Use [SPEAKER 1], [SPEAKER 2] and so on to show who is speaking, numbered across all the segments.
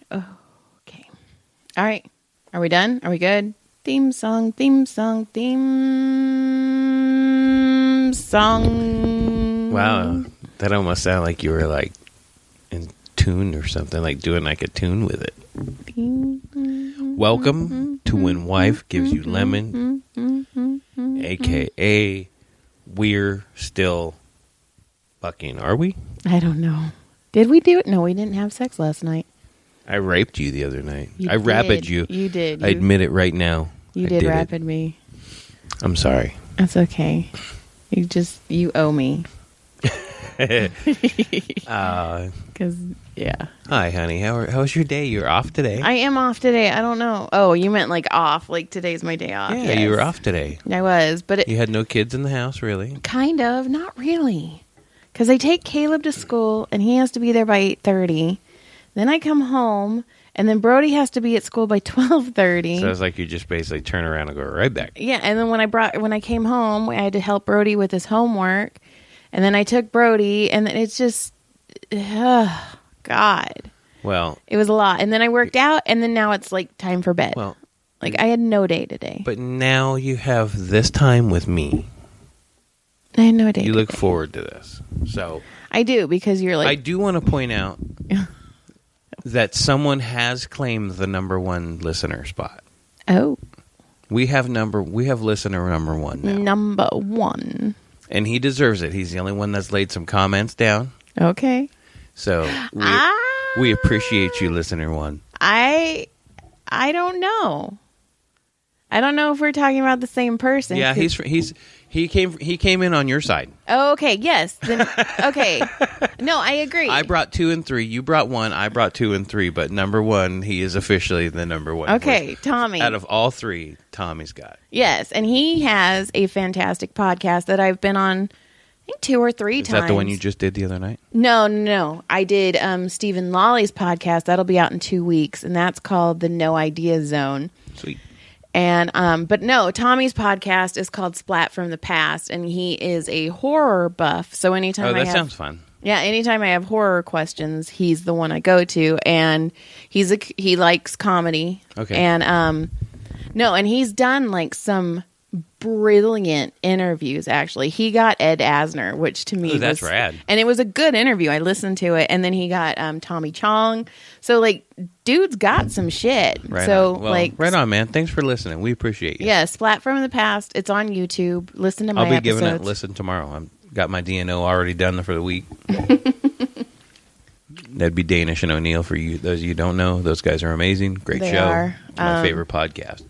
[SPEAKER 1] Okay. All right. Are we done? Are we good? Theme song, theme song, theme song.
[SPEAKER 2] Wow. That almost sounded like you were like in tune or something, like doing like a tune with it. Welcome to When Wife Gives You Lemon, a.k.a. We're Still Fucking. Are we?
[SPEAKER 1] I don't know. Did we do it? No, we didn't have sex last night.
[SPEAKER 2] I raped you the other night.
[SPEAKER 1] You
[SPEAKER 2] I
[SPEAKER 1] did.
[SPEAKER 2] rapid you.
[SPEAKER 1] You did.
[SPEAKER 2] I admit it right now.
[SPEAKER 1] You did rapid me.
[SPEAKER 2] I'm sorry.
[SPEAKER 1] That's okay. You owe me. Because, yeah.
[SPEAKER 2] Hi, honey. How was your day? You're off today?
[SPEAKER 1] I am off today. I don't know. Oh, you meant like off. Like today's my day off.
[SPEAKER 2] Yeah,
[SPEAKER 1] yes.
[SPEAKER 2] you were off today.
[SPEAKER 1] I was, but
[SPEAKER 2] you had no kids in the house, really?
[SPEAKER 1] Kind of. Not really. Because I take Caleb to school, and he has to be there by 8:30. Then I come home, and then Brody has to be at school by 12:30.
[SPEAKER 2] So it's like you just basically turn around and go right back.
[SPEAKER 1] Yeah, and then when I came home, I had to help Brody with his homework, and then I took Brody, and it's just, God.
[SPEAKER 2] Well,
[SPEAKER 1] it was a lot, and then I worked out, and then now it's like time for bed.
[SPEAKER 2] Well,
[SPEAKER 1] like I had no day today.
[SPEAKER 2] But now you have this time with me.
[SPEAKER 1] I had no day.
[SPEAKER 2] You look forward to this, so
[SPEAKER 1] I do because you're like.
[SPEAKER 2] I do want to point out that someone has claimed the number one listener spot.
[SPEAKER 1] Oh.
[SPEAKER 2] We have listener number one now.
[SPEAKER 1] Number one.
[SPEAKER 2] And he deserves it. He's the only one that's laid some comments down.
[SPEAKER 1] Okay.
[SPEAKER 2] So we appreciate you, listener one.
[SPEAKER 1] I don't know. I don't know if we're talking about the same person.
[SPEAKER 2] Yeah, he came in on your side.
[SPEAKER 1] Oh, okay. Yes. Then, okay. No, I agree.
[SPEAKER 2] I brought 2 and 3. You brought 1. I brought 2 and 3. But number one, he is officially the number one.
[SPEAKER 1] Okay,
[SPEAKER 2] voice.
[SPEAKER 1] Tommy.
[SPEAKER 2] Out of all 3, Tommy's got.
[SPEAKER 1] Yes, and he has a fantastic podcast that I've been on, I think 2 or 3 times.
[SPEAKER 2] Is that the one you just did the other night?
[SPEAKER 1] No. I did Stephen Lawley's podcast. That'll be out in 2 weeks, and that's called The No Idea Zone.
[SPEAKER 2] Sweet.
[SPEAKER 1] And but no, Tommy's podcast is called Splat from the Past, and he is a horror buff. So anytime
[SPEAKER 2] sounds fun.
[SPEAKER 1] Yeah, anytime I have horror questions, he's the one I go to, and he likes comedy.
[SPEAKER 2] Okay.
[SPEAKER 1] And and he's done like some brilliant interviews. Actually, he got Ed Asner, which to me
[SPEAKER 2] that's rad,
[SPEAKER 1] and it was a good interview. I listened to it, and then he got Tommy Chong. So like, dude's got some shit.
[SPEAKER 2] Right
[SPEAKER 1] so
[SPEAKER 2] on. Well,
[SPEAKER 1] like,
[SPEAKER 2] right on, man. Thanks for listening. We appreciate you.
[SPEAKER 1] Yeah, Splat from the Past. It's on YouTube. Listen to my episodes.
[SPEAKER 2] I'll be giving it a listen tomorrow. I've got my DNO already done for the week. That'd be Danish and O'Neill for you. Those of you who don't know, those guys are amazing. Great
[SPEAKER 1] they
[SPEAKER 2] show.
[SPEAKER 1] Are.
[SPEAKER 2] It's my favorite podcast.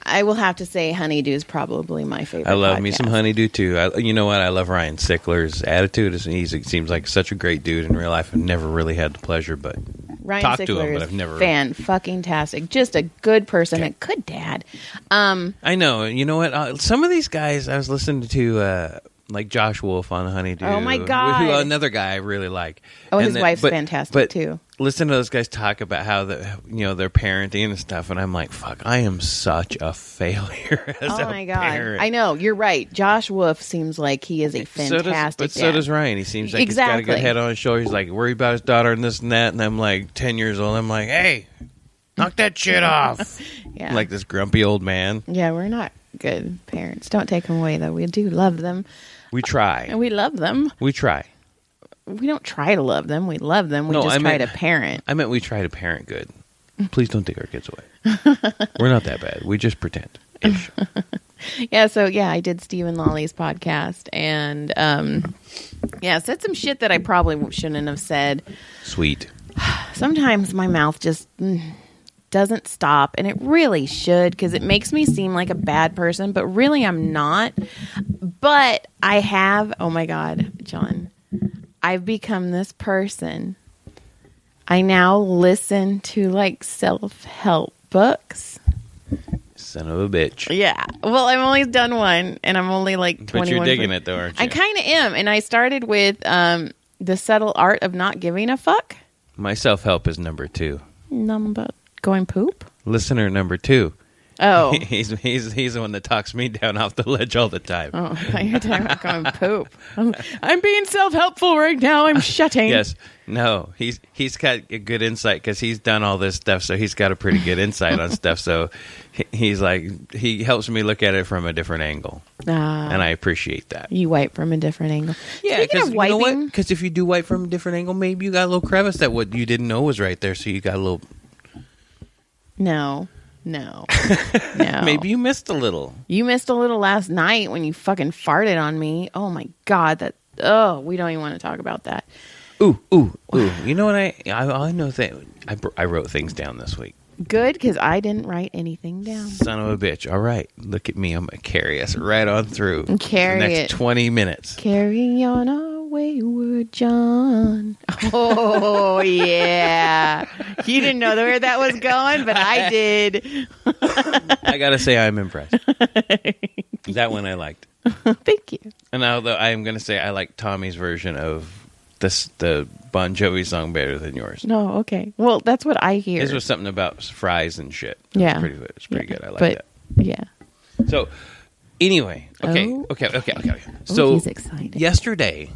[SPEAKER 1] I will have to say Honeydew is probably my favorite.
[SPEAKER 2] I love
[SPEAKER 1] podcast.
[SPEAKER 2] me some Honeydew too. You know what? I love Ryan Sickler's attitude. He seems like such a great dude in real life. I've never really had the pleasure, but
[SPEAKER 1] Ryan
[SPEAKER 2] talk
[SPEAKER 1] Sickler
[SPEAKER 2] to him. But I've never
[SPEAKER 1] fan-fucking-tastic. Just a good person and good dad.
[SPEAKER 2] I know. You know what? Some of these guys I was listening to. Like Josh Wolf on Honeydew.
[SPEAKER 1] Oh my God.
[SPEAKER 2] Who another guy I really like.
[SPEAKER 1] Oh, his wife's fantastic too.
[SPEAKER 2] Listen to those guys talk about how their parenting and stuff, and I'm like, fuck, I am such a failure as a
[SPEAKER 1] my God.
[SPEAKER 2] parent.
[SPEAKER 1] I know, you're right. Josh Wolf seems like he is a fantastic
[SPEAKER 2] so does Ryan. He seems like he's got a good head on his shoulders. He's like worried about his daughter and this and that, and I'm like 10 years old. I'm like, hey, knock that shit off.
[SPEAKER 1] Yeah.
[SPEAKER 2] Like this grumpy old man.
[SPEAKER 1] Yeah, we're not good parents. Don't take them away, though. We do love them.
[SPEAKER 2] We try.
[SPEAKER 1] And we love them.
[SPEAKER 2] We try.
[SPEAKER 1] We don't try to love them. We love them. We try to parent.
[SPEAKER 2] I meant we try to parent good. Please don't take our kids away. We're not that bad. We just pretend.
[SPEAKER 1] Yeah, so I did Stephen Lawley's podcast and said some shit that I probably shouldn't have said.
[SPEAKER 2] Sweet.
[SPEAKER 1] Sometimes my mouth just doesn't stop, and it really should, because it makes me seem like a bad person, but really I'm not. But I have, oh my God, John, I've become this person. I now listen to like self-help books.
[SPEAKER 2] Son of a bitch.
[SPEAKER 1] Yeah. Well, I've only done one, and I'm only like 21.
[SPEAKER 2] But you're digging it though, aren't you?
[SPEAKER 1] I kind of am, and I started with The Subtle Art of Not Giving a Fuck.
[SPEAKER 2] My self-help is number 2.
[SPEAKER 1] Going poop?
[SPEAKER 2] Listener number 2.
[SPEAKER 1] Oh.
[SPEAKER 2] He's the one that talks me down off the ledge all the time.
[SPEAKER 1] Oh, I thought you were talking about going poop. I'm being self-helpful right now. I'm shutting.
[SPEAKER 2] Yes. No, he's got a good insight because he's done all this stuff, so he's got a pretty good insight on stuff. So he's like, he helps me look at it from a different angle, and I appreciate that.
[SPEAKER 1] You wipe from a different angle.
[SPEAKER 2] Yeah, because you know what? Because if you do wipe from a different angle, maybe you got a little crevice that what you didn't know was right there, so you got a little.
[SPEAKER 1] No.
[SPEAKER 2] Maybe you missed a little.
[SPEAKER 1] You missed a little last night when you fucking farted on me. Oh my God, we don't even want to talk about that.
[SPEAKER 2] Ooh. You know what I know that I wrote things down this week.
[SPEAKER 1] Good, because I didn't write anything down.
[SPEAKER 2] Son of a bitch. All right. Look at me. I'm going to carry us right on through.
[SPEAKER 1] Carry
[SPEAKER 2] the next 20 minutes.
[SPEAKER 1] Carry on our wayward John. Oh, yeah. You didn't know where that was going, but I did.
[SPEAKER 2] I got to say I'm impressed. That one I liked.
[SPEAKER 1] Thank you.
[SPEAKER 2] And although I am going to say I like Tommy's version of the Bon Jovi song better than yours.
[SPEAKER 1] No, okay. Well, that's what I hear.
[SPEAKER 2] This was something about fries and shit.
[SPEAKER 1] Yeah.
[SPEAKER 2] It's pretty good. I like that.
[SPEAKER 1] Yeah.
[SPEAKER 2] So, anyway. Okay. So,
[SPEAKER 1] he's excited.
[SPEAKER 2] Yesterday,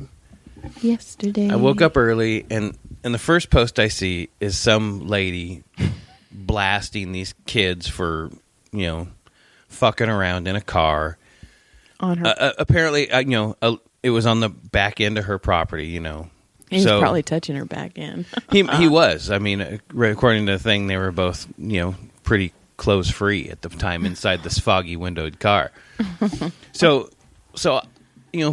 [SPEAKER 2] I woke up early, and the first post I see is some lady blasting these kids for, fucking around in a car.
[SPEAKER 1] On her.
[SPEAKER 2] Apparently, it was on the back end of her property,
[SPEAKER 1] He's probably touching her back end.
[SPEAKER 2] he was. I mean, according to the thing, they were both, pretty clothes free at the time inside this foggy windowed car. So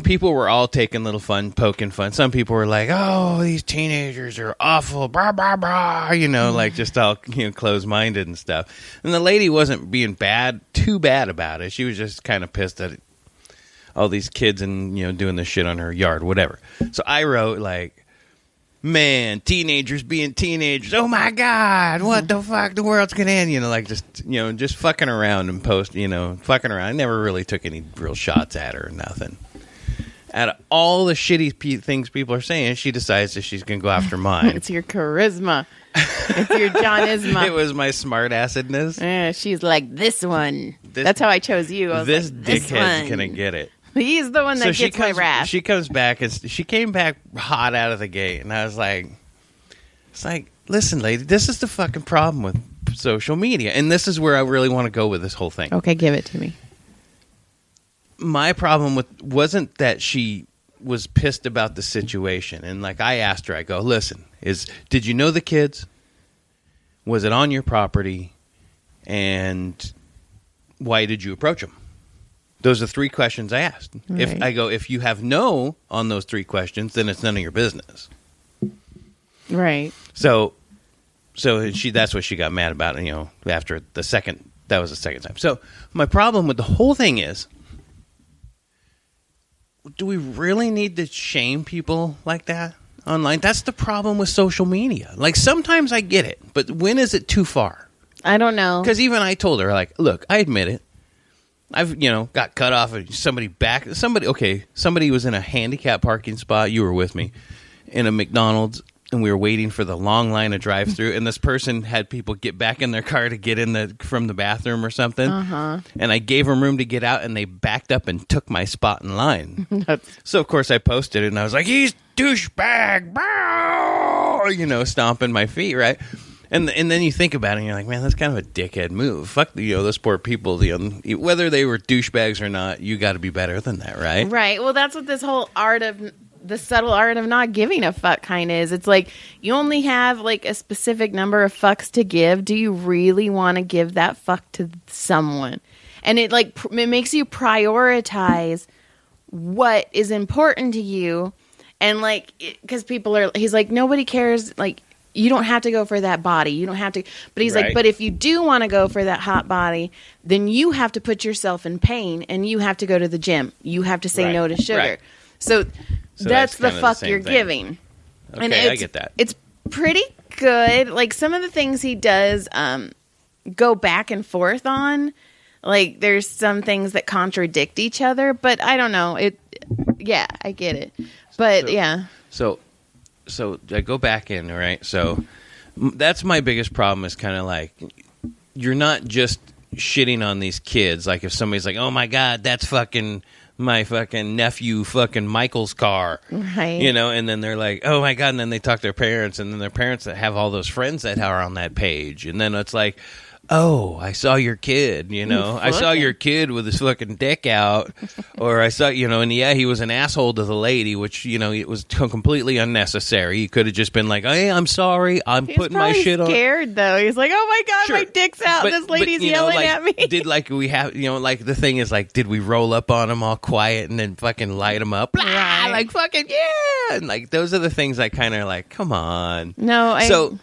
[SPEAKER 2] people were all taking little fun, poking fun. Some people were like, "Oh, these teenagers are awful," blah blah blah. Like just all closed minded and stuff. And the lady wasn't being too bad about it. She was just kind of pissed at all these kids and doing this shit on her yard, whatever. So I wrote like, man, teenagers being teenagers. Oh my God, what the fuck? The world's gonna end. Just fucking around and post. Fucking around. I never really took any real shots at her or nothing. Out of all the shitty things people are saying, she decides that she's gonna go after mine.
[SPEAKER 1] It's your charisma. It's your Johnisma.
[SPEAKER 2] It was my smart assedness.
[SPEAKER 1] Yeah, she's like, this one. That's how I chose you. I was
[SPEAKER 2] this
[SPEAKER 1] like,
[SPEAKER 2] dickhead's gonna get it.
[SPEAKER 1] He's the one that gets my wrath.
[SPEAKER 2] She comes back, and she came back hot out of the gate, and I was like, listen, lady, this is the fucking problem with social media, and this is where I really want to go with this whole thing.
[SPEAKER 1] Okay, give it to me.
[SPEAKER 2] My problem wasn't that she was pissed about the situation, and like I asked her, I go, listen, did you know the kids? Was it on your property? And why did you approach them? Those are 3 questions I asked.
[SPEAKER 1] Right.
[SPEAKER 2] If you have no on those 3 questions, then it's none of your business.
[SPEAKER 1] Right.
[SPEAKER 2] So that's what she got mad about, after that was the second time. So my problem with the whole thing is, do we really need to shame people like that online? That's the problem with social media. Like sometimes I get it, but when is it too far?
[SPEAKER 1] I don't know.
[SPEAKER 2] Because even I told her, like, look, I admit it. I've, got cut off of somebody was in a handicap parking spot. You were with me in a McDonald's, and we were waiting for the long line of drive-through, and this person had people get back in their car to get from the bathroom or something. Uh-huh. And I gave them room to get out, and they backed up and took my spot in line. So of course I posted it, and I was like, "He's douchebag!" Stomping my feet, right? And then you think about it, and you're like, man, that's kind of a dickhead move. Fuck, those poor people. Whether they were douchebags or not, you got to be better than that, right?
[SPEAKER 1] Right. Well, that's what this whole the subtle art of not giving a fuck kind is. It's like you only have like a specific number of fucks to give. Do you really want to give that fuck to someone? And it it makes you prioritize what is important to you, and because he's like, nobody cares, like. You don't have to go for that body. You don't have to. But he's like, but if you do want to go for that hot body, then you have to put yourself in pain, and you have to go to the gym. You have to say no to sugar. Right. So that's the fuck you're giving.
[SPEAKER 2] Okay,
[SPEAKER 1] and
[SPEAKER 2] I get that.
[SPEAKER 1] It's pretty good. Like some of the things he does go back and forth on. Like there's some things that contradict each other, but I don't know. Yeah, I get it. But yeah.
[SPEAKER 2] So I go back in, right? So that's my biggest problem is kind of like you're not just shitting on these kids. Like if somebody's like, oh my God, that's fucking my fucking nephew fucking Michael's car.
[SPEAKER 1] Right.
[SPEAKER 2] You know, and then they're like, oh my God, and then they talk to their parents, and then their parents that have all those friends that are on that page. And then it's like, oh, I saw your kid, you know. I saw your kid with his fucking dick out. Or I saw, you know, and yeah, he was an asshole to the lady, which, you know, it was completely unnecessary. He could have just been like, hey, I'm sorry. He's putting my shit on.
[SPEAKER 1] He's scared, though. He's like, oh my God,
[SPEAKER 2] Sure.
[SPEAKER 1] my dick's out. This lady's yelling at me.
[SPEAKER 2] Did like we have, you know, like the thing is like, did we roll up on him all quiet and then fucking light him up? Blah,
[SPEAKER 1] Right.
[SPEAKER 2] like fucking, yeah. And like, those are the things I kind of like, come on.
[SPEAKER 1] No,
[SPEAKER 2] So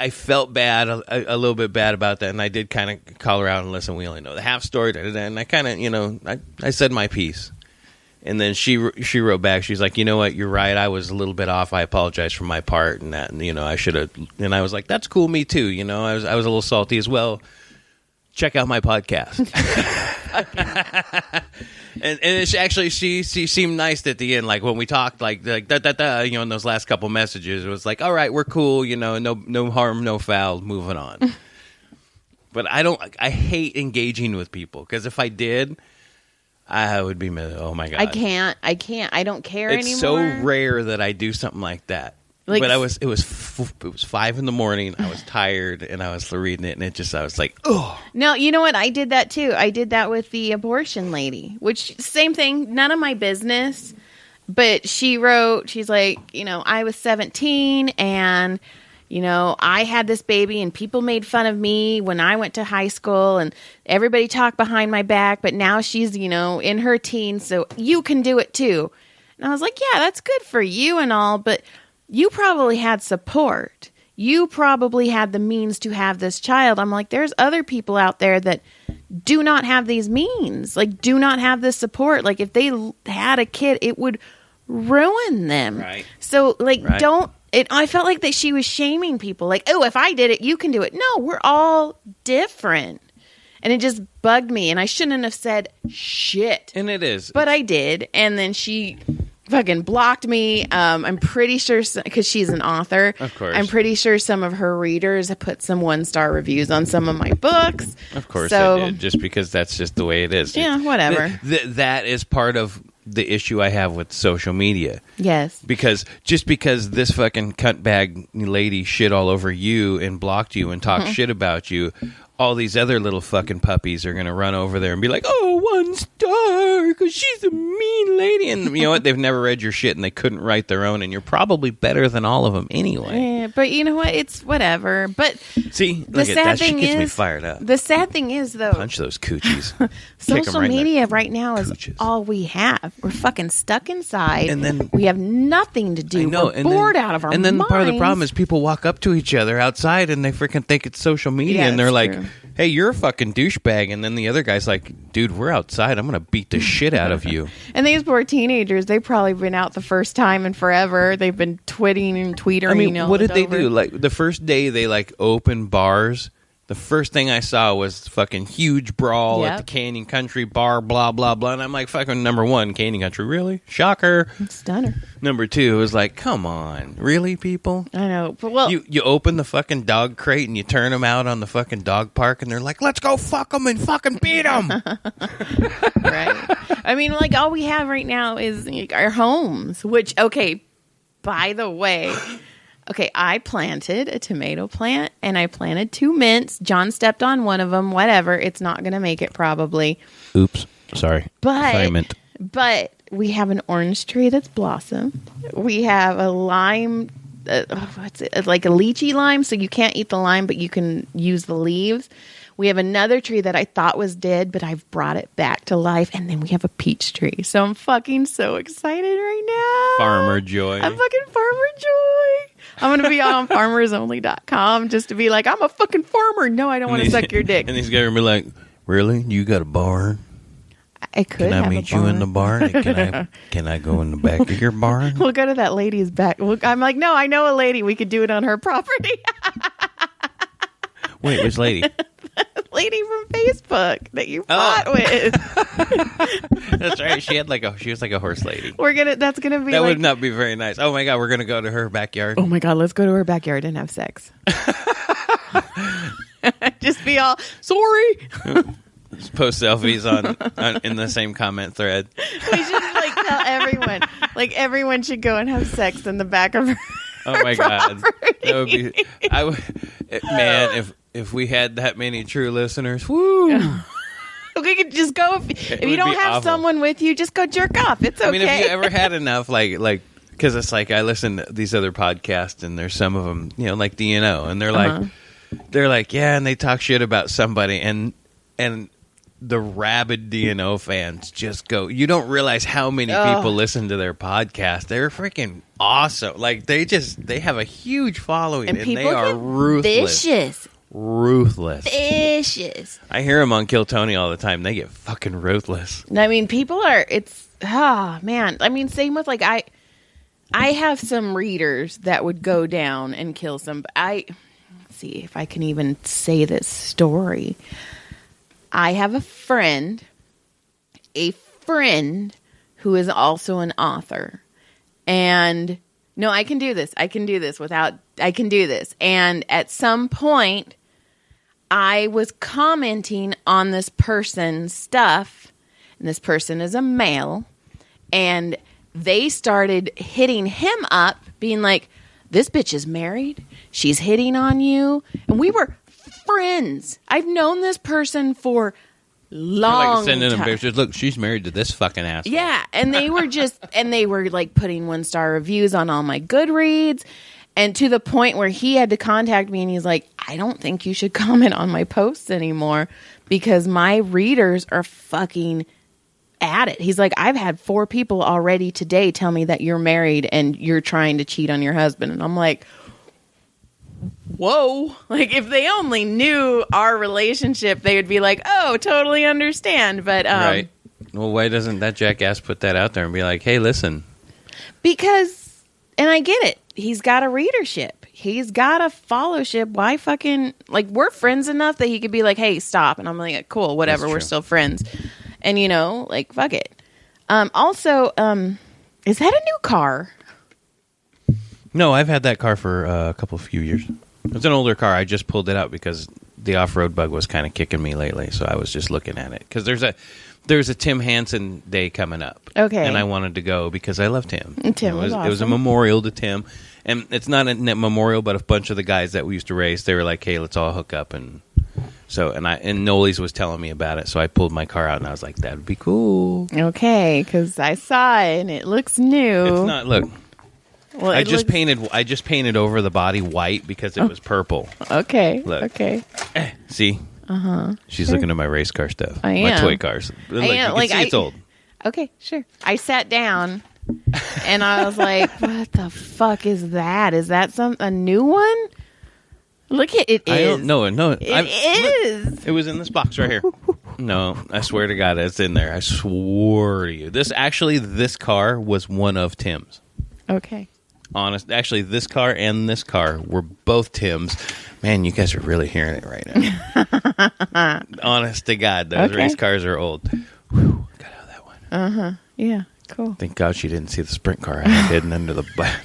[SPEAKER 2] I felt bad, a little bit bad about that, and I did kind of call her out and listen, we only know the half story, and I kind of, you know, I said my piece. And then she wrote back, she's like, you know what, you're right, I was a little bit off, I apologize for my part, and that, and, you know, I should have, and I was like, that's cool, me too, you know, I was a little salty as well. Check out my podcast. And it's actually, she seemed nice at the end. Like when we talked, like you know, in those last couple messages, it was like, all right, we're cool, you know, no harm, no foul, moving on. But I hate engaging with people because if I did, I would be, oh my God.
[SPEAKER 1] I can't. I don't care anymore.
[SPEAKER 2] It's so rare that I do something like that. Like, but it was 5 a.m. I was tired and I was reading it, and I was like, oh.
[SPEAKER 1] No, you know what? I did that too. I did that with the abortion lady, which same thing, none of my business. But she wrote, she's like, you know, I was 17 and, you know, I had this baby and people made fun of me when I went to high school and everybody talked behind my back. But now she's, you know, in her teens, so you can do it too. And I was like, yeah, that's good for you and all, but you probably had support. You probably had the means to have this child. I'm like, there's other people out there that do not have these means, like do not have this support. Like if they had a kid, it would ruin them.
[SPEAKER 2] Right.
[SPEAKER 1] So like, I felt like that she was shaming people. Like, oh, if I did it, you can do it. No, we're all different. And it just bugged me. And I shouldn't have said shit.
[SPEAKER 2] And it is.
[SPEAKER 1] But I did. And then she fucking blocked me. I'm pretty sure, because she's an author.
[SPEAKER 2] Of course.
[SPEAKER 1] I'm pretty sure some of her readers have put some 1-star reviews on some of my books.
[SPEAKER 2] Of course I did, just because that's just the way it is.
[SPEAKER 1] Yeah, whatever.
[SPEAKER 2] That is part of the issue I have with social media.
[SPEAKER 1] Yes.
[SPEAKER 2] Because just because this fucking cuntbag lady shit all over you and blocked you and talked shit about you, all these other little fucking puppies are going to run over there and be like, oh, 1 star, because she's a mean lady. And you know what? They've never read your shit and they couldn't write their own, and you're probably better than all of them anyway.
[SPEAKER 1] Yeah, but you know what? It's whatever. But
[SPEAKER 2] see, look at that. She gets me fired up.
[SPEAKER 1] The sad thing is, though,
[SPEAKER 2] punch those coochies.
[SPEAKER 1] Social media right now is all we have. We're fucking stuck inside, and then we have nothing to do. We're bored out of our minds.
[SPEAKER 2] And then part of the problem is people walk up to each other outside and they freaking think it's social media, and they're like, hey, you're a fucking douchebag. And then the other guy's like, dude, we're outside. I'm going to beat the shit out of you.
[SPEAKER 1] And these poor teenagers, they've probably been out the first time in forever. They've been tweeting and tweetering.
[SPEAKER 2] I mean, what did they do? Like the first day they like opened bars, the first thing I saw was fucking huge brawl at the Canyon Country bar, blah, blah, blah. And I'm like, fucking number one, Canyon Country, really? Shocker.
[SPEAKER 1] Stunner.
[SPEAKER 2] Number two, it was like, come on, really, people?
[SPEAKER 1] I know. But well,
[SPEAKER 2] you open the fucking dog crate and you turn them out on the fucking dog park and they're like, let's go fuck them and fucking beat them.
[SPEAKER 1] Right. I mean, like, all we have right now is like, our homes, which, okay, by the way... Okay, I planted a tomato plant, and I planted 2 mints. John stepped on one of them. Whatever. It's not going to make it, probably.
[SPEAKER 2] Oops. Sorry.
[SPEAKER 1] But we have an orange tree that's blossomed. We have a lime, like a lychee lime, so you can't eat the lime, but you can use the leaves. We have another tree that I thought was dead, but I've brought it back to life. And then we have a peach tree. So I'm fucking so excited right now.
[SPEAKER 2] Farmer joy.
[SPEAKER 1] I'm fucking farmer joy. I'm going to be on farmersonly.com just to be like, I'm a fucking farmer. No, I don't want to suck your dick.
[SPEAKER 2] And he's going to be like, really? You got a barn?
[SPEAKER 1] I could.
[SPEAKER 2] Can I meet you in the barn? Can I go in the back of your barn?
[SPEAKER 1] We'll go to that lady's back. I'm like, no, I know a lady. We could do it on her property.
[SPEAKER 2] Wait, which lady?
[SPEAKER 1] Lady from Facebook that you fought with.
[SPEAKER 2] That's right. She was like a horse lady.
[SPEAKER 1] That's gonna be.
[SPEAKER 2] That would not be very nice. Oh my god, we're gonna go to her backyard.
[SPEAKER 1] Oh my god, let's go to her backyard and have sex. Just be all sorry.
[SPEAKER 2] Just post selfies on in the same comment thread.
[SPEAKER 1] We should tell everyone. Everyone should go and have sex in the back of her.
[SPEAKER 2] Oh my God,
[SPEAKER 1] property.
[SPEAKER 2] that would be. Man, if we had that many true listeners, woo.
[SPEAKER 1] We could just go if you don't have someone with you, just go jerk off. It's okay.
[SPEAKER 2] I mean, if you ever had enough, because it's I listen to these other podcasts, and there's some of them, like DNO, and they're like, yeah, and they talk shit about somebody, and the rabid DNO fans just go. You don't realize how many people listen to their podcast. They're freaking awesome. They have a huge following, and they are ruthless.
[SPEAKER 1] Vicious.
[SPEAKER 2] I hear them on Kill Tony all the time. They get fucking ruthless.
[SPEAKER 1] I mean, people are. Man. I mean, same with I have some readers that would go down and kill some. Let's see if I can even say this story. I have a friend who is also an author, and no, I can do this. I can do this. And at some point, I was commenting on this person's stuff, and this person is a male, and they started hitting him up, being like, this bitch is married. She's hitting on you. And we were friends. I've known this person for long
[SPEAKER 2] sending them
[SPEAKER 1] time.
[SPEAKER 2] pictures. Look, she's married to this fucking asshole.
[SPEAKER 1] Yeah, and they were putting 1-star reviews on all my Goodreads, and to the point where he had to contact me, and he's like, I don't think you should comment on my posts anymore because my readers are fucking at it. He's like, I've had 4 people already today tell me that you're married and you're trying to cheat on your husband. And I'm like, whoa. If they only knew our relationship, they would be like, oh, totally understand. But
[SPEAKER 2] right. Well, why doesn't that jackass put that out there and be like, hey, listen?
[SPEAKER 1] Because, and I get it, he's got a readership. He's got a followship. Why fucking, we're friends enough that he could be like, hey, stop. And I'm like, cool, whatever, we're still friends. And, fuck it. Also, is that a new car?
[SPEAKER 2] No, I've had that car for a few years. It's an older car. I just pulled it out because the off-road bug was kind of kicking me lately, so I was just looking at it. Because there's a Tim Hansen day coming up.
[SPEAKER 1] Okay.
[SPEAKER 2] And I wanted to go because I loved Tim.
[SPEAKER 1] Tim was awesome.
[SPEAKER 2] It was a memorial to Tim. And it's not a memorial, but a bunch of the guys that we used to race, they were like, hey, let's all hook up. And Nolly's was telling me about it, so I pulled my car out, and I was like, that would be cool.
[SPEAKER 1] Okay, because I saw it, and it looks new.
[SPEAKER 2] It's not, look. Well, I just painted over the body white because it was purple.
[SPEAKER 1] Okay.
[SPEAKER 2] Look.
[SPEAKER 1] Okay.
[SPEAKER 2] See?
[SPEAKER 1] Uh-huh.
[SPEAKER 2] She's looking at my race car stuff.
[SPEAKER 1] I am.
[SPEAKER 2] My toy cars. Look, you can see it's old.
[SPEAKER 1] Okay, sure. I sat down, and I was like, what the fuck is that? Is that a new one? Look at it.
[SPEAKER 2] I don't know. No,
[SPEAKER 1] it is.
[SPEAKER 2] Look, it was in this box right here. No, I swear to God, it's in there. I swore to you. This car was one of Tim's.
[SPEAKER 1] Okay.
[SPEAKER 2] Honest, actually, this car and this car were both Tim's. Man, you guys are really hearing it right now. Honest to God, those race cars are old. Whew, got out of that one.
[SPEAKER 1] Uh-huh. Yeah, cool.
[SPEAKER 2] Thank God she didn't see the sprint car I had hidden under the black.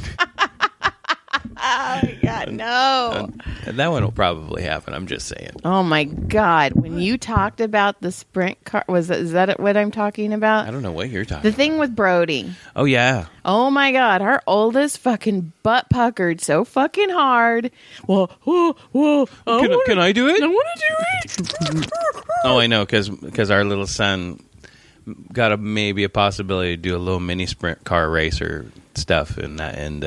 [SPEAKER 1] Oh my God, no.
[SPEAKER 2] That one will probably happen. I'm just saying.
[SPEAKER 1] Oh my God. When you talked about the sprint car, is that what I'm talking about?
[SPEAKER 2] I don't know what you're talking about.
[SPEAKER 1] The thing with Brody.
[SPEAKER 2] Oh, yeah.
[SPEAKER 1] Oh my God. Our oldest fucking butt puckered so fucking hard. Well,
[SPEAKER 2] Can I do it?
[SPEAKER 1] I want to do it.
[SPEAKER 2] Oh, I know, because our little son got maybe a possibility to do a little mini sprint car racer stuff, and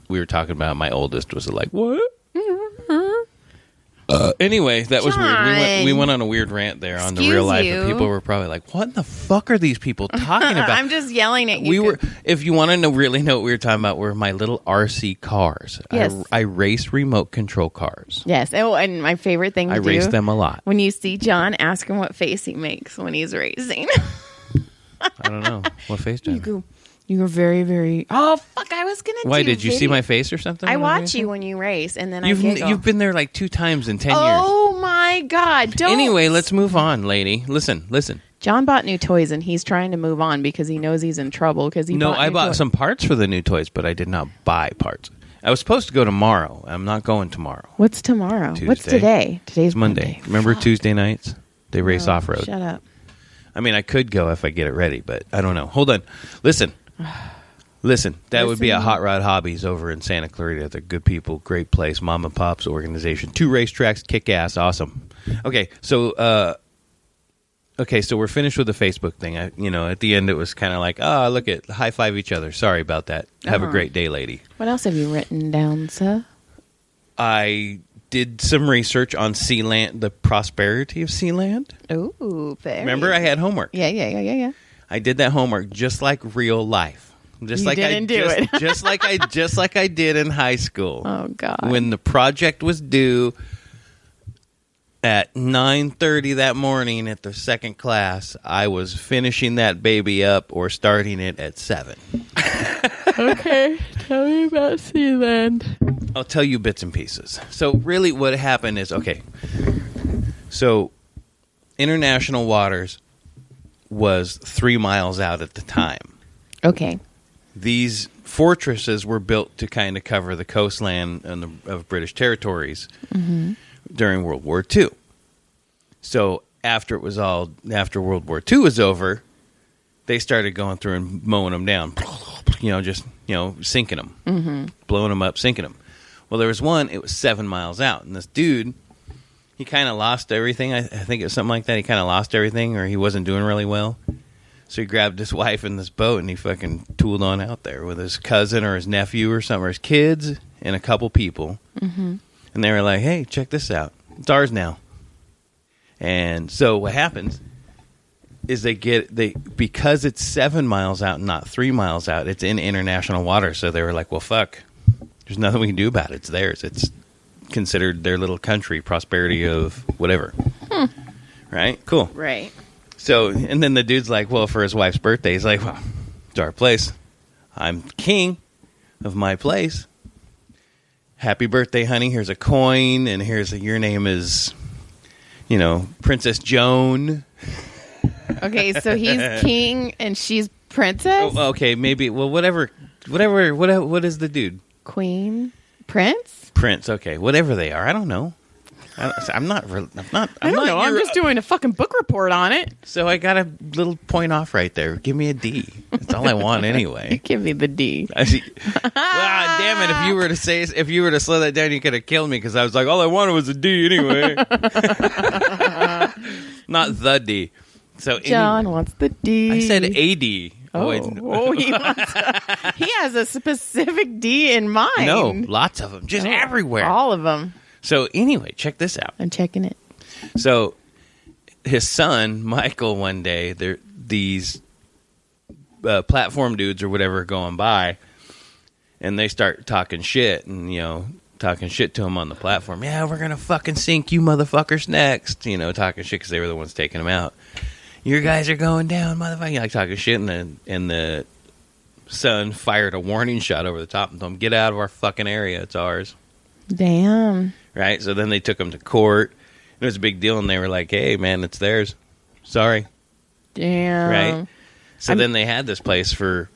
[SPEAKER 2] we were talking about my oldest was like, what? Anyway, that was weird. We went on a weird rant there on the real life, and people were probably like, what in the fuck are these people talking about?
[SPEAKER 1] I'm just yelling at you.
[SPEAKER 2] If you want to really know what we were talking about, were my little RC cars.
[SPEAKER 1] Yes.
[SPEAKER 2] I race remote control cars.
[SPEAKER 1] Yes. And my favorite thing to do.
[SPEAKER 2] I race them a lot.
[SPEAKER 1] When you see John, ask him what face he makes when he's racing.
[SPEAKER 2] I don't know. What face do I make?
[SPEAKER 1] You were very, very... Oh, fuck, I was going to
[SPEAKER 2] Why, did you see my face or something?
[SPEAKER 1] I watch you when you race, and then I giggle.
[SPEAKER 2] You've been there like 2 times in 10 years.
[SPEAKER 1] Oh, my God. Don't...
[SPEAKER 2] Anyway, let's move on, lady. Listen.
[SPEAKER 1] John bought new toys, and he's trying to move on because he knows he's in trouble. I
[SPEAKER 2] bought some parts for the new toys, but I did not buy parts. I was supposed to go tomorrow. I'm not going tomorrow.
[SPEAKER 1] What's tomorrow?
[SPEAKER 2] Tuesday.
[SPEAKER 1] What's today? Today's
[SPEAKER 2] Monday. Remember Tuesday nights? They race off-road.
[SPEAKER 1] Shut up.
[SPEAKER 2] I mean, I could go if I get it ready, but I don't know. Hold on. Listen. That would be a Hot Rod Hobbies over in Santa Clarita. They're good people, great place, mom and pop's organization. 2 racetracks, kick-ass, awesome. Okay, so we're finished with the Facebook thing. At the end it was kind of like, look at high five each other. Sorry about that. Have a great day, lady.
[SPEAKER 1] What else have you written down, sir?
[SPEAKER 2] I did some research on Sealand, the prosperity of Sealand.
[SPEAKER 1] Ooh, very.
[SPEAKER 2] Remember, I had homework.
[SPEAKER 1] Yeah.
[SPEAKER 2] I did that homework just like real life. Just like I did in high school.
[SPEAKER 1] Oh God!
[SPEAKER 2] When the project was due at 9:30 that morning at the second class, I was finishing that baby up or starting it at 7.
[SPEAKER 1] Okay, tell me about Sealand.
[SPEAKER 2] I'll tell you bits and pieces. So really what happened is, so International Waters was 3 miles out at the time.
[SPEAKER 1] Okay.
[SPEAKER 2] These fortresses were built to kind of cover the coastland of British territories during World War II. So after World War II was over, they started going through and mowing them down, sinking them, blowing them up, sinking them. Well, there was one, it was 7 miles out, and this dude, he kind of lost everything. I think it was something like that. He kind of lost everything, or he wasn't doing really well. So he grabbed his wife in this boat, and he fucking tooled on out there with his cousin or his nephew or something, or his kids and a couple people. Mm-hmm. And they were like, hey, check this out. It's ours now. And so what happens is because it's 7 miles out and not 3 miles out, it's in international water. So they were like, well, fuck. There's nothing we can do about it. It's theirs. It's considered their little country, prosperity of whatever. Right? Cool.
[SPEAKER 1] Right.
[SPEAKER 2] So, and then the dude's like, well, for his wife's birthday, he's like, well, it's our place. I'm king of my place. Happy birthday, honey. Here's a coin, and your name is, Princess Joan.
[SPEAKER 1] Okay, so he's king and she's princess?
[SPEAKER 2] Oh, okay, maybe. Well, whatever. What is the dude?
[SPEAKER 1] Queen? Prince?
[SPEAKER 2] Prince, okay. Whatever they are. I don't know. I'm not. I don't
[SPEAKER 1] know. I'm just doing a fucking book report on it.
[SPEAKER 2] So I got a little point off right there. Give me a D. That's all I want anyway.
[SPEAKER 1] Give me the D.
[SPEAKER 2] Well, damn it! If you were to slow that down, you could have killed me because I was like, all I wanted was a D anyway. Not the D. So
[SPEAKER 1] John wants the D.
[SPEAKER 2] I said AD.
[SPEAKER 1] Oh, he has a specific D in mind.
[SPEAKER 2] No, lots of them, just everywhere.
[SPEAKER 1] All of them.
[SPEAKER 2] So anyway, check this out.
[SPEAKER 1] I'm checking it.
[SPEAKER 2] So his son, Michael, one day, these platform dudes or whatever going by, and they start talking shit and, talking shit to him on the platform. Yeah, we're going to fucking sink you motherfuckers next. Talking shit because they were the ones taking him out. You guys are going down, motherfucker. Talking shit, and the son fired a warning shot over the top and told him, get out of our fucking area. It's ours.
[SPEAKER 1] Damn.
[SPEAKER 2] Right? So then they took him to court. It was a big deal, and they were like, hey, man, it's theirs. Sorry.
[SPEAKER 1] Damn.
[SPEAKER 2] Right? So then they had this place for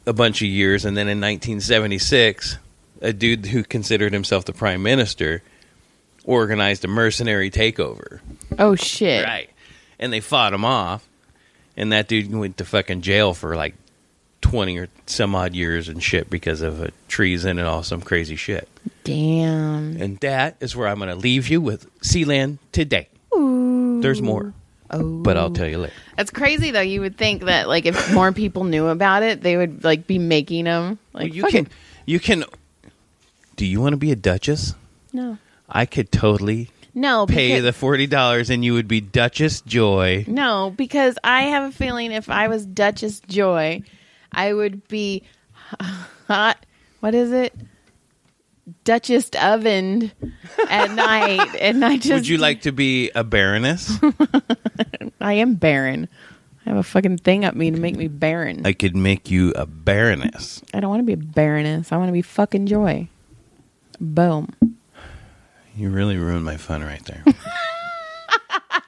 [SPEAKER 2] a bunch of years, and then in 1976, a dude who considered himself the prime minister organized a mercenary takeover.
[SPEAKER 1] Oh, shit.
[SPEAKER 2] Right. And they fought him off, and that dude went to fucking jail for like 20 or some odd years and shit because of treason and all some crazy shit.
[SPEAKER 1] Damn.
[SPEAKER 2] And that is where I'm going to leave you with Sealand today.
[SPEAKER 1] Ooh.
[SPEAKER 2] There's more.
[SPEAKER 1] Oh.
[SPEAKER 2] But I'll tell you later.
[SPEAKER 1] That's crazy, though. You would think that, like, if more people knew about it, they would, like, be making them. Like,
[SPEAKER 2] well, you can. Do you want to be a duchess?
[SPEAKER 1] No.
[SPEAKER 2] I could totally pay the $40 and you would be Duchess Joy.
[SPEAKER 1] No, because I have a feeling if I was Duchess Joy, I would be hot. What is it? Duchess ovened at night, and I just.
[SPEAKER 2] Would you like to be a baroness?
[SPEAKER 1] I am barren. I have a fucking thing up me to make me barren.
[SPEAKER 2] I could make you a baroness.
[SPEAKER 1] I don't want to be a baroness. I want to be fucking Joy. Boom.
[SPEAKER 2] You really ruined my fun right there.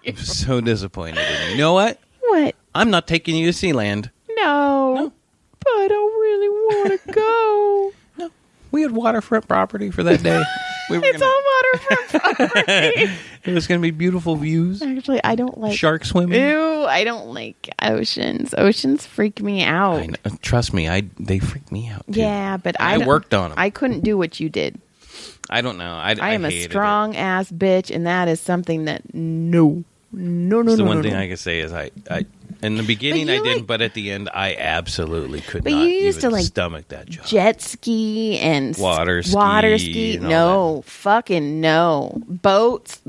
[SPEAKER 2] I'm so disappointed in you. You know what?
[SPEAKER 1] What?
[SPEAKER 2] I'm not taking you to Sealand.
[SPEAKER 1] No. But I don't really want to go.
[SPEAKER 2] No, waterfront property for that day.
[SPEAKER 1] It's all waterfront property.
[SPEAKER 2] It was going to be beautiful views.
[SPEAKER 1] Actually, I don't like
[SPEAKER 2] shark swimming.
[SPEAKER 1] Ew, I don't like oceans. Oceans freak me out.
[SPEAKER 2] Trust me, they freak me out too.
[SPEAKER 1] Yeah, but
[SPEAKER 2] I worked on them.
[SPEAKER 1] I couldn't do what you did.
[SPEAKER 2] I don't know. I
[SPEAKER 1] am a
[SPEAKER 2] hated
[SPEAKER 1] strong ass bitch, and that is something that no.
[SPEAKER 2] The one thing I can say is I in the beginning I didn't, but at the end I absolutely could not.
[SPEAKER 1] But you used to
[SPEAKER 2] stomach that job.
[SPEAKER 1] Jet ski and
[SPEAKER 2] water ski.
[SPEAKER 1] No, fucking no. Boats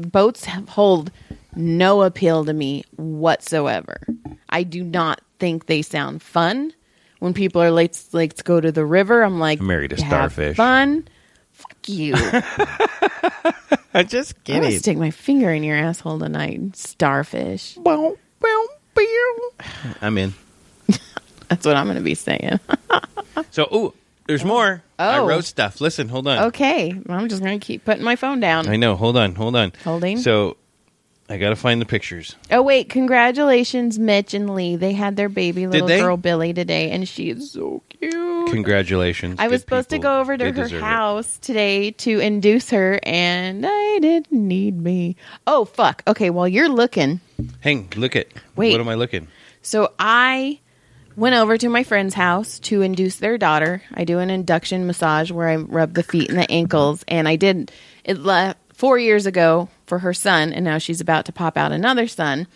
[SPEAKER 1] hold no appeal to me whatsoever. I do not think they sound fun. When people are let's go to the river, I'm like,
[SPEAKER 2] I'm married a starfish.
[SPEAKER 1] Fun. Fuck you.
[SPEAKER 2] I'm just kidding.
[SPEAKER 1] I'm gonna stick my finger in your asshole tonight, starfish.
[SPEAKER 2] I'm in.
[SPEAKER 1] That's what I'm gonna be saying.
[SPEAKER 2] So, there's more. I wrote stuff. Listen, hold on.
[SPEAKER 1] Okay, I'm just gonna keep putting my phone down.
[SPEAKER 2] I know. Hold on.
[SPEAKER 1] Holding.
[SPEAKER 2] So, I gotta find the pictures.
[SPEAKER 1] Oh wait! Congratulations, Mitch and Lee. They had their baby little girl Billy today, and she is so cute.
[SPEAKER 2] Congratulations!
[SPEAKER 1] I was supposed to go over to her house today to induce her, and I didn't need me. Oh fuck! Okay, while you're looking,
[SPEAKER 2] look at.
[SPEAKER 1] Wait.
[SPEAKER 2] What am I looking?
[SPEAKER 1] So I went over to my friend's house to induce their daughter. I do an induction massage where I rub the feet and the ankles, and I did it 4 years ago for her son, and now she's about to pop out another son.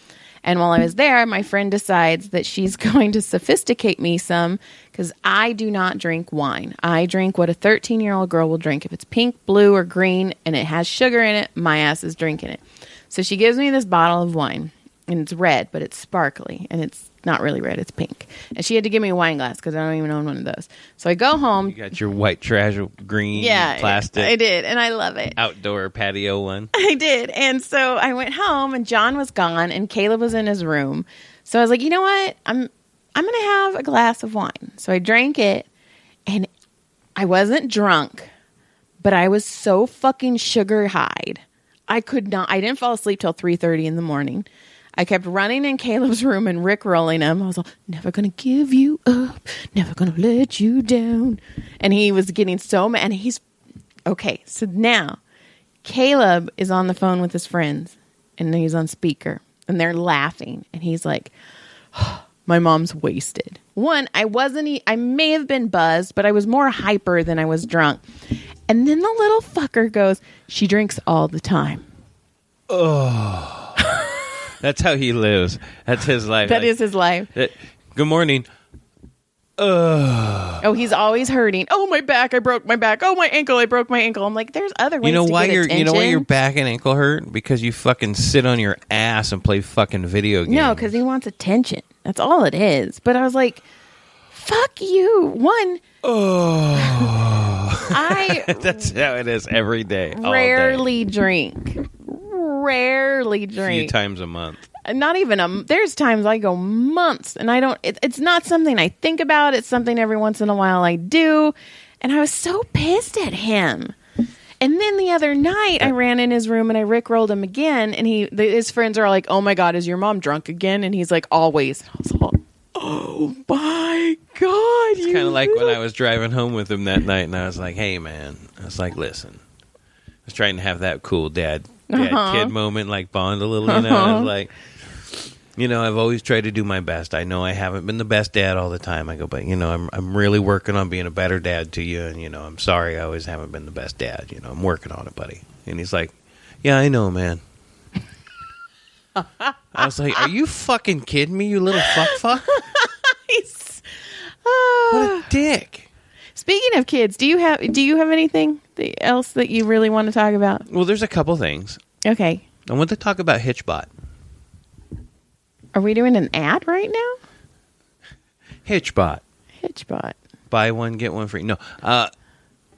[SPEAKER 1] And while I was there, my friend decides that she's going to sophisticate me some because I do not drink wine. I drink what a 13-year-old girl will drink. If it's pink, blue, or green, and it has sugar in it, my ass is drinking it. So she gives me this bottle of wine, and it's red, but it's sparkly, and it's not really red, it's pink. And she had to give me a wine glass because I don't even own one of those. So I go home.
[SPEAKER 2] You got your white trash green plastic.
[SPEAKER 1] I did, and I love it.
[SPEAKER 2] Outdoor patio one.
[SPEAKER 1] I did. And so I went home, and John was gone, and Caleb was in his room. So I was like, you know what? I'm going to have a glass of wine. So I drank it, and I wasn't drunk, but I was so fucking sugar high. I didn't fall asleep till 3:30 in the morning. I kept running in Caleb's room and rickrolling him. I was like, never going to give you up. Never going to let you down. And he was getting so mad. And okay. So now Caleb is on the phone with his friends and he's on speaker and they're laughing. And he's like, oh, my mom's wasted. One, I may have been buzzed, but I was more hyper than I was drunk. And then the little fucker goes, she drinks all the time.
[SPEAKER 2] Oh. That's how he lives. That's his life.
[SPEAKER 1] That is his life.
[SPEAKER 2] Good morning.
[SPEAKER 1] Oh, he's always hurting. Oh, my back. I broke my back. Oh, my ankle. I broke my ankle. I'm like, there's other ways to get attention.
[SPEAKER 2] You know why your back and ankle hurt? Because you fucking sit on your ass and play fucking video games.
[SPEAKER 1] No, because he wants attention. That's all it is. But I was like, fuck you. One.
[SPEAKER 2] Oh. That's how it is every day.
[SPEAKER 1] Rarely drink. A few
[SPEAKER 2] times a month.
[SPEAKER 1] Not even there's times I go months and I don't, it's not something I think about. It's something every once in a while I do. And I was so pissed at him. And then the other night I ran in his room and I rickrolled him again. And his friends are like, oh my God, is your mom drunk again? And he's like, always. And I was like, oh my God.
[SPEAKER 2] It's kind of like when I was driving home with him that night and I was like, hey man, I was like, listen, I was trying to have that cool dad kid moment, like bond a little, I was like, I've always tried to do my best. I know I haven't been the best dad all the time. I go, but I'm really working on being a better dad to you, and I'm sorry I always haven't been the best dad. I'm working on it, buddy. And he's like, yeah, I know, man. I was like, are you fucking kidding me, you little fuck? What a dick.
[SPEAKER 1] Speaking of kids, do you have anything else that you really want to talk about?
[SPEAKER 2] Well, there's a couple things.
[SPEAKER 1] Okay.
[SPEAKER 2] I want to talk about Hitchbot.
[SPEAKER 1] Are we doing an ad right now?
[SPEAKER 2] Hitchbot. Buy one, get one free. No.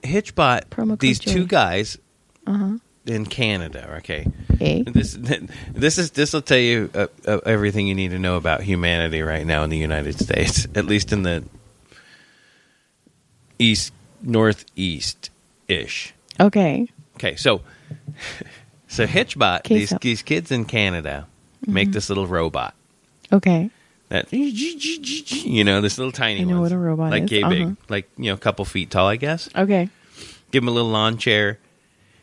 [SPEAKER 2] Hitchbot,
[SPEAKER 1] promo code
[SPEAKER 2] these
[SPEAKER 1] Joey.
[SPEAKER 2] two guys in Canada, okay?
[SPEAKER 1] Okay.
[SPEAKER 2] This will tell you everything you need to know about humanity right now in the United States, at least in the northeast-ish.
[SPEAKER 1] Okay.
[SPEAKER 2] Okay, so Hitchbot, these kids in Canada make this little robot.
[SPEAKER 1] Okay.
[SPEAKER 2] That this little tiny one.
[SPEAKER 1] I know what a robot
[SPEAKER 2] like
[SPEAKER 1] is.
[SPEAKER 2] yay big, like a couple feet tall, I guess.
[SPEAKER 1] Okay.
[SPEAKER 2] give him a little lawn chair,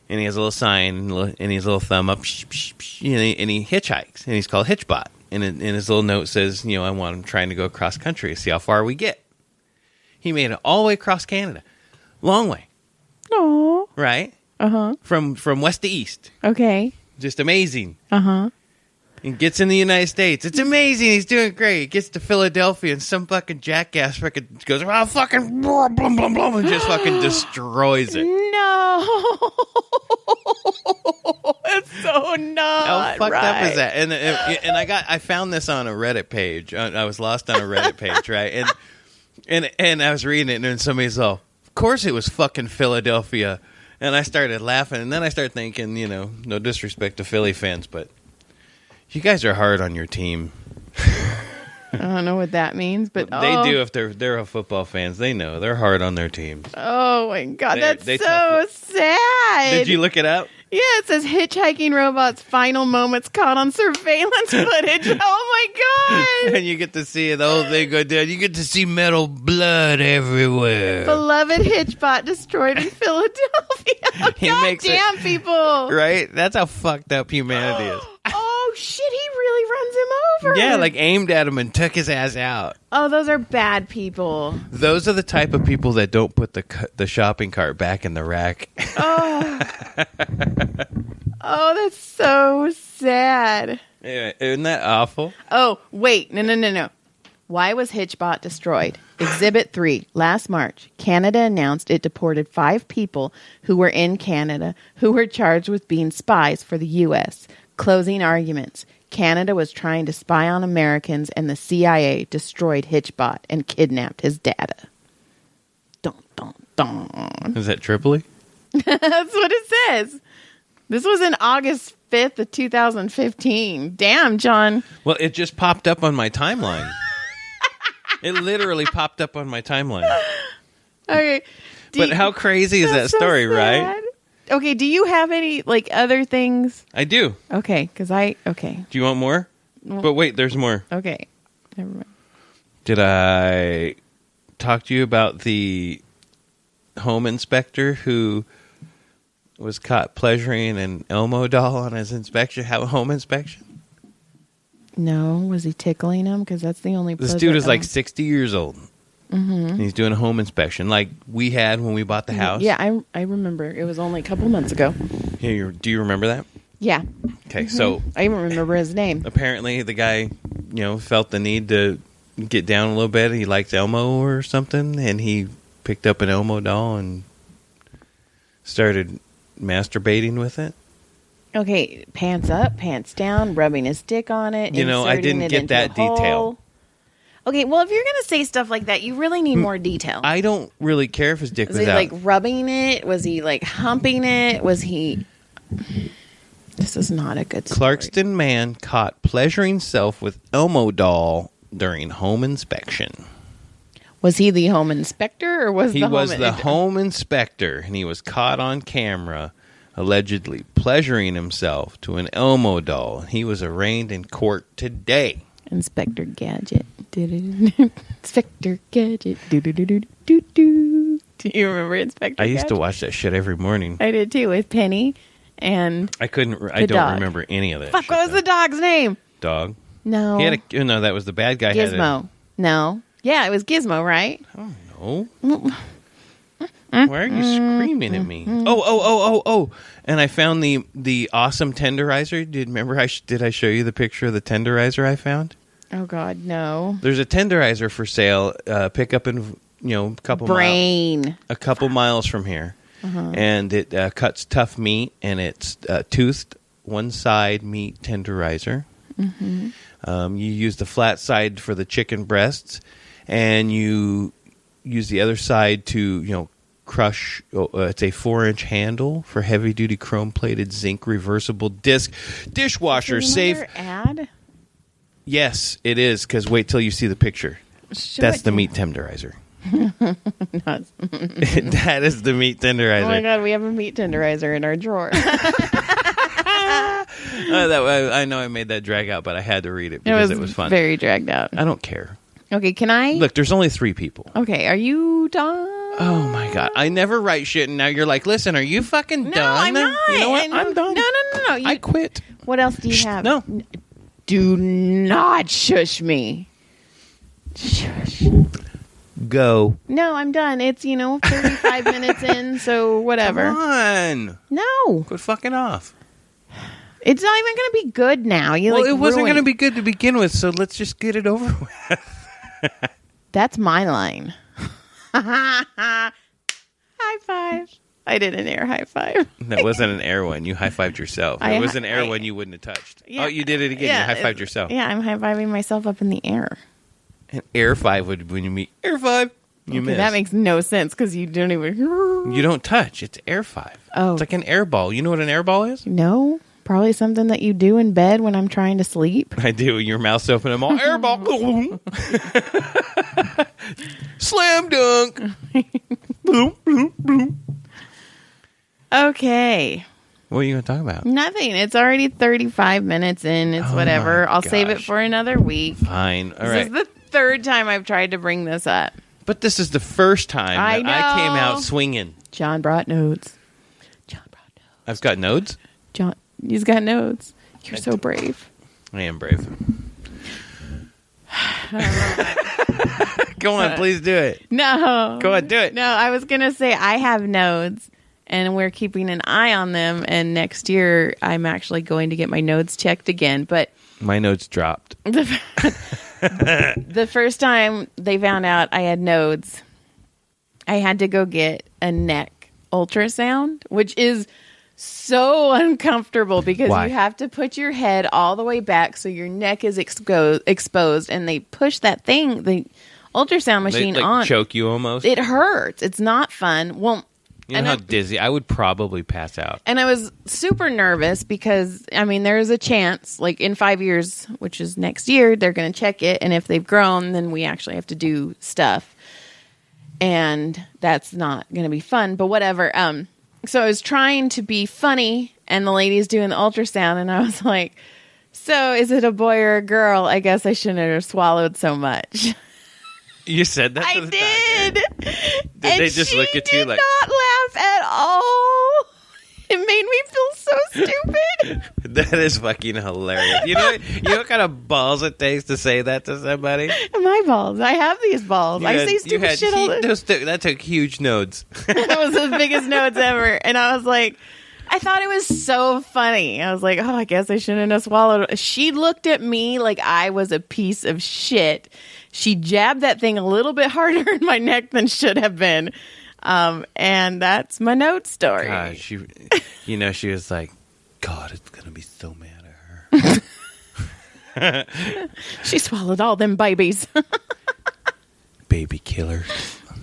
[SPEAKER 2] and he has a little sign, and his little thumb up, and he hitchhikes, and he's called Hitchbot. And his little note says, I want him trying to go across country to see how far we get. He made it all the way across Canada. Long way.
[SPEAKER 1] Aww.
[SPEAKER 2] Right?
[SPEAKER 1] Uh-huh.
[SPEAKER 2] From west to east.
[SPEAKER 1] Okay.
[SPEAKER 2] Just amazing.
[SPEAKER 1] Uh-huh.
[SPEAKER 2] And gets in the United States. It's amazing. He's doing great. Gets to Philadelphia, and some fucking jackass fucking goes, oh, fucking, blah, blah, blah, blah, and just fucking destroys it.
[SPEAKER 1] No. It's so not
[SPEAKER 2] How fucked
[SPEAKER 1] right.
[SPEAKER 2] up is that? And I found this on a Reddit page. I was lost on a Reddit page, right? And I was reading it, and then somebody's all, of course it was fucking Philadelphia. And I started laughing, and then I started thinking, no disrespect to Philly fans, but you guys are hard on your team.
[SPEAKER 1] I don't know what that means, but
[SPEAKER 2] they do if they're football fans. They know they're hard on their teams.
[SPEAKER 1] Oh my God, that's so sad.
[SPEAKER 2] Did you look it up?
[SPEAKER 1] Yeah, it says hitchhiking robot's final moments caught on surveillance footage. Oh my God.
[SPEAKER 2] And you get to see the whole thing go down. You get to see metal blood everywhere.
[SPEAKER 1] Beloved Hitchbot destroyed in Philadelphia. God damn, people.
[SPEAKER 2] Right? That's how fucked up humanity is.
[SPEAKER 1] Oh shit, he really runs him over.
[SPEAKER 2] Yeah, like aimed at him and took his ass out.
[SPEAKER 1] Oh, those are bad people.
[SPEAKER 2] Those are the type of people that don't put the shopping cart back in the rack.
[SPEAKER 1] Oh. Oh, that's so sad.
[SPEAKER 2] Yeah, isn't that awful?
[SPEAKER 1] Oh, wait. No. Why was Hitchbot destroyed? Exhibit 3. Last March, Canada announced it deported 5 people who were in Canada who were charged with being spies for the U.S. Closing arguments. Canada was trying to spy on Americans, and the CIA destroyed Hitchbot and kidnapped his data. Dun, dun, dun.
[SPEAKER 2] Is that Tripoli?
[SPEAKER 1] That's what it says. This was in August 5th of 2015. Damn, John.
[SPEAKER 2] Well, it just popped up on my timeline. It literally popped up on my timeline.
[SPEAKER 1] Okay.
[SPEAKER 2] But how crazy is that story, right?
[SPEAKER 1] Okay, do you have any, other things?
[SPEAKER 2] I do.
[SPEAKER 1] Okay, okay.
[SPEAKER 2] Do you want more?
[SPEAKER 1] Well,
[SPEAKER 2] but wait, there's more.
[SPEAKER 1] Okay. Never mind.
[SPEAKER 2] Did I talk to you about the home inspector who was caught pleasuring an Elmo doll on his home inspection?
[SPEAKER 1] No. Was he tickling him? Because that's the only
[SPEAKER 2] This dude is like 60 years old.
[SPEAKER 1] Mm-hmm.
[SPEAKER 2] And he's doing a home inspection like we had when we bought the house.
[SPEAKER 1] Yeah, I remember. It was only a couple months ago.
[SPEAKER 2] Yeah, do you remember that?
[SPEAKER 1] Yeah.
[SPEAKER 2] Okay, so
[SPEAKER 1] I even remember his name.
[SPEAKER 2] Apparently the guy, felt the need to get down a little bit. He liked Elmo or something, and he picked up an Elmo doll and started masturbating with it.
[SPEAKER 1] Okay, pants up, pants down, rubbing his dick on it.
[SPEAKER 2] I didn't get that detail.
[SPEAKER 1] Okay, well, if you're going to say stuff like that, you really need more detail.
[SPEAKER 2] I don't really care if his dick was out.
[SPEAKER 1] Was he, rubbing it? Was he, humping it? Was he... This is not a good story.
[SPEAKER 2] Clarkston man caught pleasuring self with Elmo doll during home inspection.
[SPEAKER 1] Was he the home inspector, or was
[SPEAKER 2] he was the home inspector, and he was caught on camera allegedly pleasuring himself to an Elmo doll. He was arraigned in court today.
[SPEAKER 1] Inspector Gadget. Inspector Gadget. Do you remember Inspector Gadget?
[SPEAKER 2] I used to watch that shit every morning.
[SPEAKER 1] I did too, with Penny and
[SPEAKER 2] I don't
[SPEAKER 1] dog.
[SPEAKER 2] remember any of that.
[SPEAKER 1] Fuck,
[SPEAKER 2] shit,
[SPEAKER 1] what was the dog's name?
[SPEAKER 2] Dog.
[SPEAKER 1] No.
[SPEAKER 2] No, that was the bad guy.
[SPEAKER 1] Gizmo. No. Yeah, it was Gizmo, right?
[SPEAKER 2] Oh, no. Why are you screaming at me? Oh. And I found the awesome tenderizer. Did I show you the picture of the tenderizer I found?
[SPEAKER 1] Oh, God, no.
[SPEAKER 2] There's a tenderizer for sale. Pick up in, a couple miles from here. Uh-huh. And it cuts tough meat, and it's toothed one side meat tenderizer. Mm-hmm. You use the flat side for the chicken breasts, and you use the other side to, crush. It's a 4-inch handle for heavy-duty chrome-plated zinc reversible disc dishwasher. Safe
[SPEAKER 1] ad?
[SPEAKER 2] Yes, it is, because wait till you see the picture. That's the meat tenderizer. That is the meat tenderizer.
[SPEAKER 1] Oh my God, we have a meat tenderizer in our drawer.
[SPEAKER 2] I know I made that drag out, but I had to read it because it was fun.
[SPEAKER 1] Very dragged out.
[SPEAKER 2] I don't care.
[SPEAKER 1] Okay, can I?
[SPEAKER 2] Look, there's only 3 people.
[SPEAKER 1] Okay, are you done?
[SPEAKER 2] Oh my God. I never write shit and now you're like, listen, are you fucking done?
[SPEAKER 1] No, I'm not.
[SPEAKER 2] You know what?
[SPEAKER 1] And
[SPEAKER 2] I'm done.
[SPEAKER 1] No.
[SPEAKER 2] I quit.
[SPEAKER 1] What else do you have?
[SPEAKER 2] No.
[SPEAKER 1] Do not shush me. Shush.
[SPEAKER 2] Go.
[SPEAKER 1] No, I'm done. It's, 35 minutes in, so whatever.
[SPEAKER 2] Come on.
[SPEAKER 1] No.
[SPEAKER 2] Quit fucking off.
[SPEAKER 1] It's not even going to be good now.
[SPEAKER 2] It wasn't going to be good to begin with, so let's just get it over with.
[SPEAKER 1] That's my line. High five. I did an air high five.
[SPEAKER 2] That wasn't an air one. You high-fived yourself. It was an air one you wouldn't have touched.
[SPEAKER 1] Yeah,
[SPEAKER 2] oh, you did it again.
[SPEAKER 1] yeah,
[SPEAKER 2] You high-fived yourself.
[SPEAKER 1] Yeah, I'm high-fiving myself up in the air.
[SPEAKER 2] An air five would when you meet air five. You miss.
[SPEAKER 1] That makes no sense because you don't even...
[SPEAKER 2] You don't touch. It's air five.
[SPEAKER 1] Oh.
[SPEAKER 2] It's like an air ball. You know what an air ball is?
[SPEAKER 1] No. Probably something that you do in bed when I'm trying to sleep.
[SPEAKER 2] I do. Your mouth's open. I'm all air ball. Slam dunk. Bloom, bloom, bloom.
[SPEAKER 1] Okay.
[SPEAKER 2] What are you going to talk about?
[SPEAKER 1] Nothing. It's already 35 minutes in. It's whatever. I'll save it for another week.
[SPEAKER 2] Fine. All right.
[SPEAKER 1] This is the third time I've tried to bring this up.
[SPEAKER 2] But this is the first time I came out swinging.
[SPEAKER 1] John brought notes.
[SPEAKER 2] I've got nodes?
[SPEAKER 1] John, he's got notes. You're so brave.
[SPEAKER 2] I am brave. Go on, please do it.
[SPEAKER 1] No.
[SPEAKER 2] Go on, do it.
[SPEAKER 1] No, I was going to say I have nodes and we're keeping an eye on them. And next year I'm actually going to get my nodes checked again. But
[SPEAKER 2] my nodes dropped.
[SPEAKER 1] The first time they found out I had nodes, I had to go get a neck ultrasound, which is so uncomfortable because
[SPEAKER 2] Why?
[SPEAKER 1] you have to put your head all the way back so your neck is exposed, and they push that thing, the ultrasound machine,
[SPEAKER 2] they,
[SPEAKER 1] on.
[SPEAKER 2] Choke you almost.
[SPEAKER 1] It hurts. It's not fun. Well,
[SPEAKER 2] you know how dizzy I would probably pass out.
[SPEAKER 1] And I was super nervous because, there's a chance, like in 5 years, which is next year, they're going to check it. And if they've grown, then we actually have to do stuff. And that's not going to be fun, but whatever. So I was trying to be funny, and the lady's doing the ultrasound, and I was like, so is it a boy or a girl? I guess I shouldn't have swallowed so much.
[SPEAKER 2] You said that to the
[SPEAKER 1] did.
[SPEAKER 2] doctor? Did they just look at you like...
[SPEAKER 1] not laugh at all. It made me feel so stupid.
[SPEAKER 2] That is fucking hilarious. You know what kind of balls it takes to say that to somebody?
[SPEAKER 1] My balls. I have these balls. I say stupid shit all the time.
[SPEAKER 2] That took huge nodes.
[SPEAKER 1] That was the biggest nodes ever. And I was like, I thought it was so funny. I was like, oh, I guess I shouldn't have swallowed. She looked at me like I was a piece of shit. She jabbed that thing a little bit harder in my neck than should have been. And that's my note story.
[SPEAKER 2] God, she was like, God, it's going to be so mad at her.
[SPEAKER 1] She swallowed all them babies.
[SPEAKER 2] Baby killer.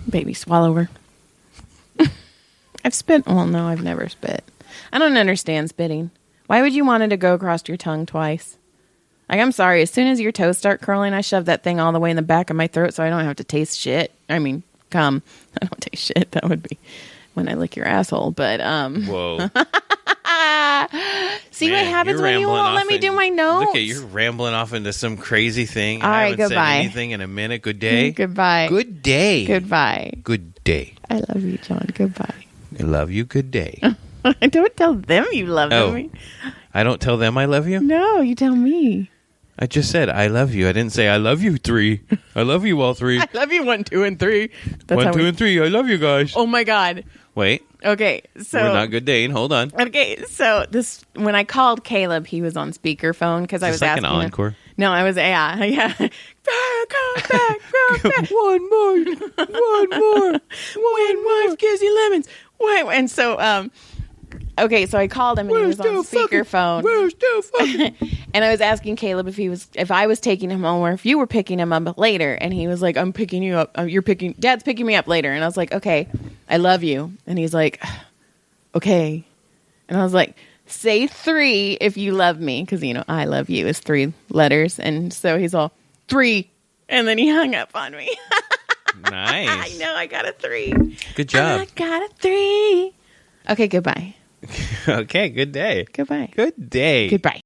[SPEAKER 1] Baby swallower. I've spit. Well, no, I've never spit. I don't understand spitting. Why would you want it to go across your tongue twice? Like, I'm sorry. As soon as your toes start curling, I shove that thing all the way in the back of my throat so I don't have to taste shit. Cum. I don't taste shit. That would be when I lick your asshole. But,
[SPEAKER 2] Whoa.
[SPEAKER 1] See what happens when you won't let me do my notes?
[SPEAKER 2] Look at you're rambling off into some crazy thing.
[SPEAKER 1] All right,
[SPEAKER 2] I haven't
[SPEAKER 1] goodbye.
[SPEAKER 2] said anything in a minute. Good day.
[SPEAKER 1] Goodbye.
[SPEAKER 2] Good day.
[SPEAKER 1] Goodbye.
[SPEAKER 2] Good day.
[SPEAKER 1] I love you, John. Goodbye.
[SPEAKER 2] I love you. Good day.
[SPEAKER 1] Don't tell them you love them.
[SPEAKER 2] I don't tell them I love you?
[SPEAKER 1] No, you tell me.
[SPEAKER 2] I just said I love you. I didn't say I love you 3. I love you all 3.
[SPEAKER 1] I love you 1, 2, and 3. That's
[SPEAKER 2] 1, 2, and 3. I love you guys.
[SPEAKER 1] Oh my God.
[SPEAKER 2] Wait.
[SPEAKER 1] Okay, so
[SPEAKER 2] we're not good daying. Hold on.
[SPEAKER 1] Okay, so when I called Caleb, he was on speakerphone because I was
[SPEAKER 2] like
[SPEAKER 1] asking
[SPEAKER 2] an encore.
[SPEAKER 1] him. No, I was yeah. Come back.
[SPEAKER 2] One more.
[SPEAKER 1] When wife gives you lemons. Wait, and so okay, so I called him and he was on speakerphone.
[SPEAKER 2] We're still fucking.
[SPEAKER 1] And I was asking Caleb if I was taking him home or if you were picking him up later. And he was like, I'm picking you up. Dad's picking me up later. And I was like, okay, I love you. And he's like, okay. And I was like, say 3 if you love me. Because, I love you is 3 letters. And so he's all 3. And then he hung up on me.
[SPEAKER 2] Nice.
[SPEAKER 1] I know, I got a 3.
[SPEAKER 2] Good job.
[SPEAKER 1] I got a 3. Okay, goodbye.
[SPEAKER 2] Okay, good day.
[SPEAKER 1] Goodbye.
[SPEAKER 2] Good day.
[SPEAKER 1] Goodbye.